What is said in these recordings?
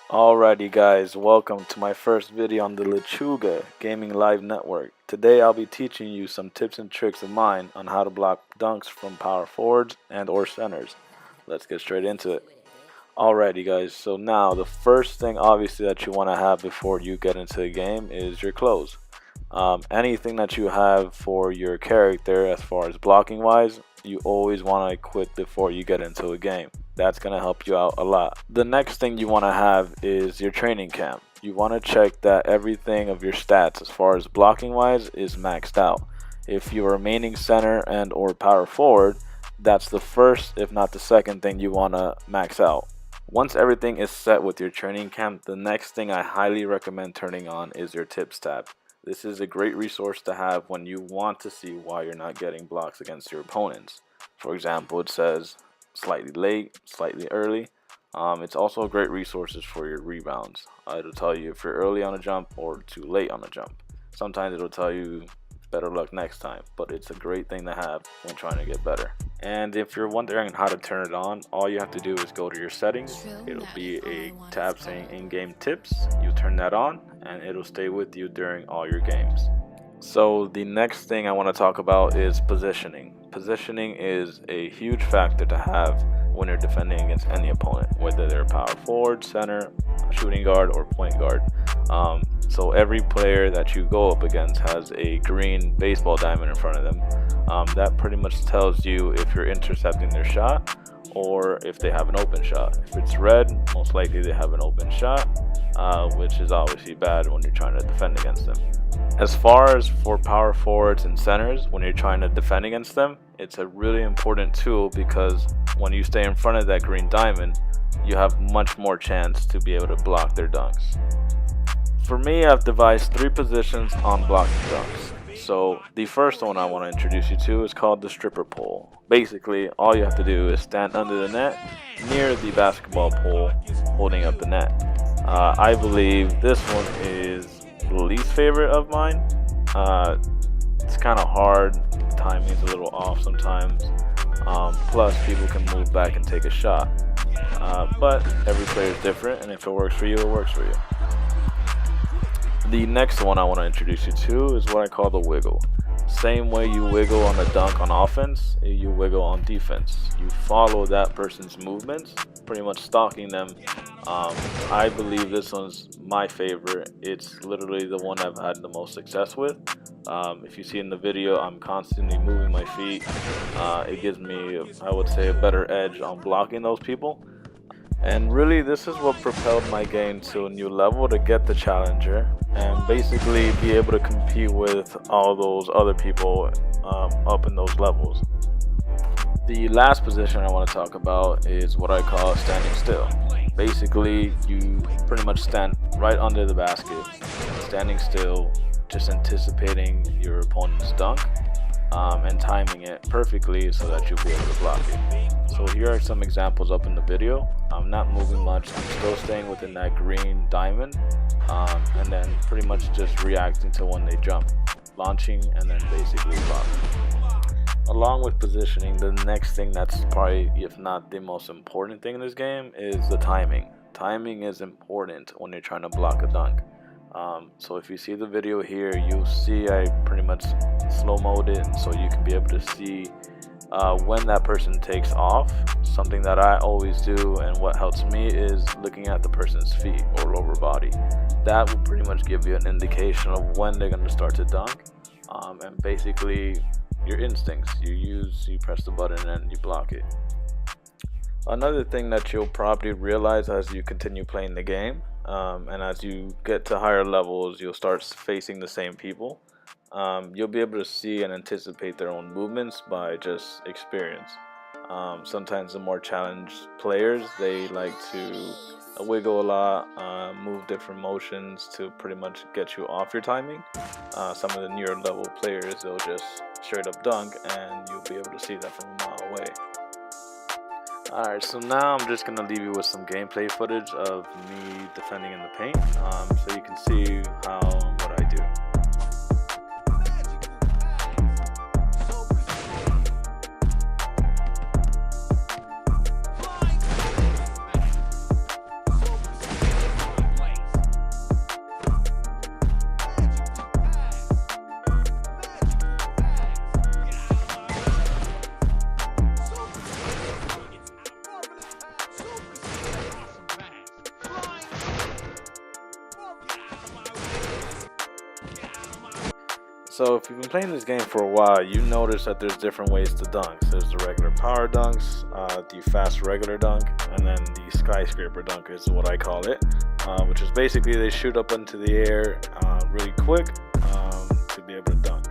Alrighty guys, welcome to my first video on the Lechuga Gaming Live Network. Today I'll be teaching you some tips and tricks of mine on how to block dunks from power forwards and or centers. Let's get straight into it. Alrighty guys, so now the first thing obviously that you want to have before you get into the game is your clothes. Anything that you have for your character as far as blocking wise, you always want to equip before you get into a game. That's going to help you out a lot. The next thing you want to have is your training camp. You want to check that everything of your stats as far as blocking wise is maxed out. If you're remaining center and or power forward, that's the first if not the second thing you want to max out. Once everything is set with your training camp, the next thing I highly recommend turning on is your tips tab. This is a great resource to have when you want to see why you're not getting blocks against your opponents. For example, it says slightly late, slightly early. It's also a great resource for your rebounds. It'll tell you if you're early on a jump or too late on a jump. Sometimes it'll tell you better luck next time, but it's a great thing to have when trying to get better. And if you're wondering how to turn it on, all you have to do is go to your settings. It'll be a tab saying in-game tips. You turn that on and it'll stay with you during all your games. So the next thing I want to talk about is positioning. Positioning is a huge factor to have when you're defending against any opponent, whether they're power forward, center, shooting guard, or point guard. So every player that you go up against has a green baseball diamond in front of them. That pretty much tells you if you're intercepting their shot or if they have an open shot. If it's red, most likely they have an open shot, which is obviously bad when you're trying to defend against them. As far as for power forwards and centers, when you're trying to defend against them, it's a really important tool because when you stay in front of that green diamond, you have much more chance to be able to block their dunks. For me, I've devised 3 positions on blocking dunks. So the first one I want to introduce you to is called the stripper pole. Basically, all you have to do is stand under the net near the basketball pole holding up the net. I believe this one is the least favorite of mine. It's kind of hard, the timing's a little off sometimes, plus people can move back and take a shot, but every player is different, and if it works for you, it works for you. The next one I want to introduce you to is what I call the wiggle. Same way you wiggle on a dunk on offense, you wiggle on defense. You follow that person's movements, pretty much stalking them. I believe this one's my favorite. It's literally the one I've had the most success with. If you see in the video, I'm constantly moving my feet. It gives me, I would say, a better edge on blocking those people. And really, this is what propelled my game to a new level, to get the challenger and basically be able to compete with all those other people up in those levels. The last position I want to talk about is what I call standing still. Basically, you pretty much stand right under the basket, standing still, just anticipating your opponent's dunk and timing it perfectly so that you'll be able to block it. So here are some examples up in the video. I'm not moving much, I'm still staying within that green diamond, and then pretty much just reacting to when they jump, launching and then basically blocking. Along with positioning, the next thing that's probably, if not the most important thing in this game, is the timing. Timing is important when you're trying to block a dunk. So if you see the video here, you'll see I pretty much slow-moed it so you can be able to see when that person takes off. Something that I always do, and what helps me, is looking at the person's feet or lower body. That will pretty much give you an indication of when they're going to start to dunk, and basically your instincts. You press the button and you block it. Another thing that you'll probably realize as you continue playing the game, and as you get to higher levels, you'll start facing the same people. You'll be able to see and anticipate their own movements by just experience. Sometimes the more challenged players, they like to wiggle a lot, move different motions to pretty much get you off your timing. Some of the newer level players, they'll just straight up dunk and you'll be able to see that from a mile away. Alright, so now I'm just going to leave you with some gameplay footage of me defending in the paint, so you can see how and what I do. So if you've been playing this game for a while, you notice that there's different ways to dunk. There's the regular power dunks, the fast regular dunk, and then the skyscraper dunk is what I call it, which is basically they shoot up into the air really quick to be able to dunk.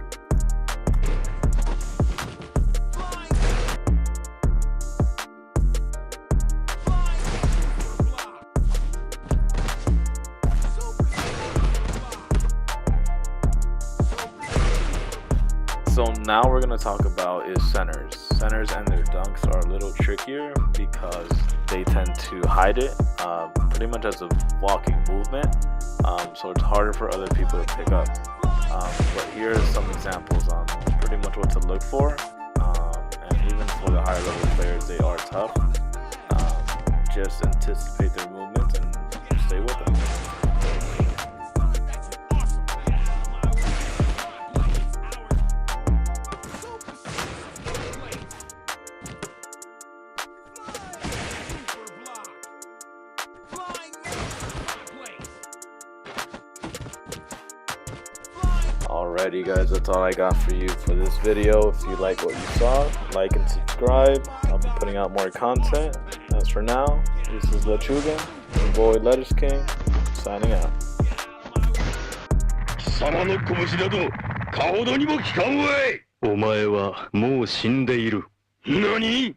So now we're going to talk about is centers. Centers and their dunks are a little trickier because they tend to hide it pretty much as a walking movement, so it's harder for other people to pick up. But here are some examples on pretty much what to look for, and even for the higher level players, they are tough. Just anticipate their movements and stay with them. Alrighty guys, that's all I got for you for this video. If you like what you saw, like and subscribe. I'll be putting out more content. As for now, this is Lechuga, your boy Lettuce King, signing out. 貴様の拳などかほどにも効かんわい。お前はもう死んでいる。何？